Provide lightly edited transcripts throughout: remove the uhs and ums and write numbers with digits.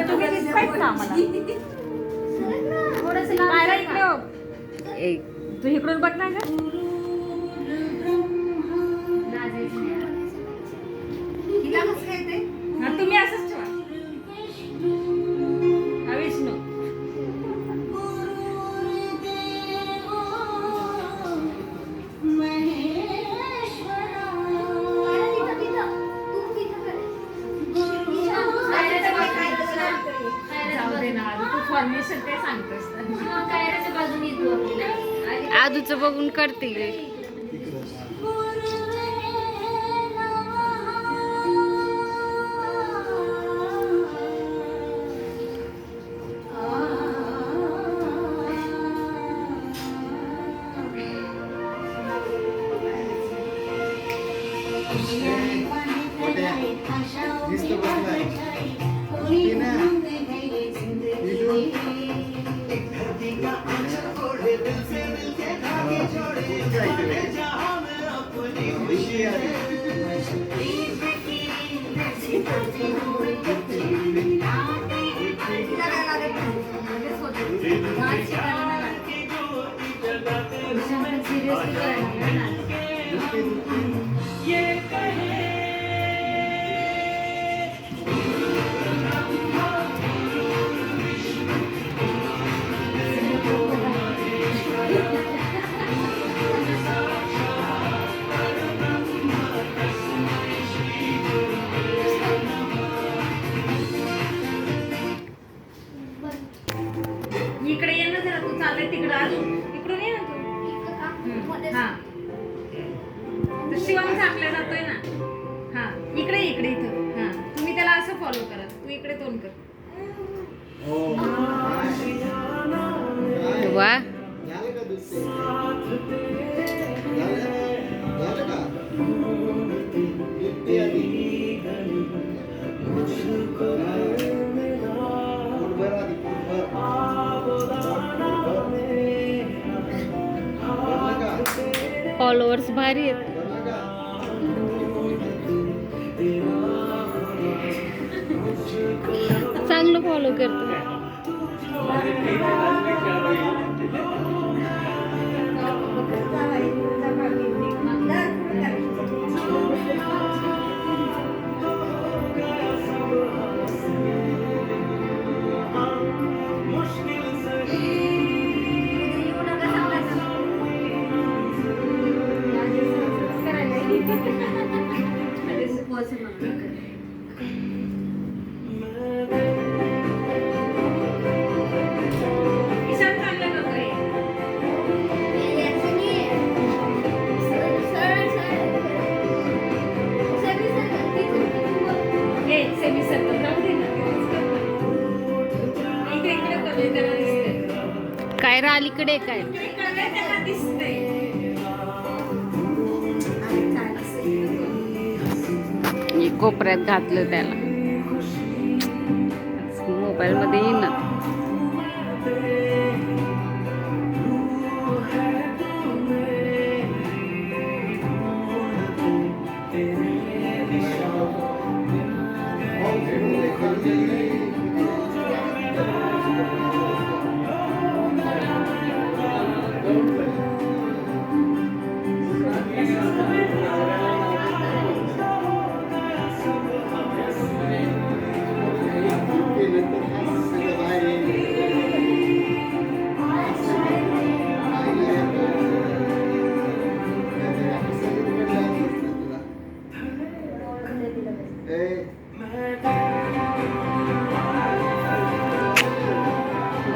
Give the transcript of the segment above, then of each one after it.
तुम्ही दिसतायत ना आम्हाला. कायरा इकडे हो. तू इकडून बघ ना का तुम्ही असंच ठेवा. हा विष्णू फॉर्मेशन ते सांगतोस आजूचं बघून करतील. इकडे ये ना जरा. तू चालत तिकडं अजून इकडून ये ना तू. हा तर शिवम झाकला जातोय ना. हा इकडे इकडे इथं. हा तुम्ही त्याला असं फॉलो करा. तू इकडे तोंड कर. वा फॉलोअर्स भारी आहेत. चांगलं फॉलो करतो. कायरा अलीकडे काय कोपऱ्यात घातलं त्याला. मोबाईल मध्ये येईन ना.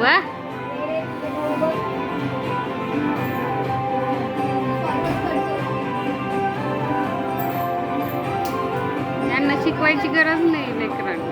वा यांना शिकवायची गरज नाही लेकरांना.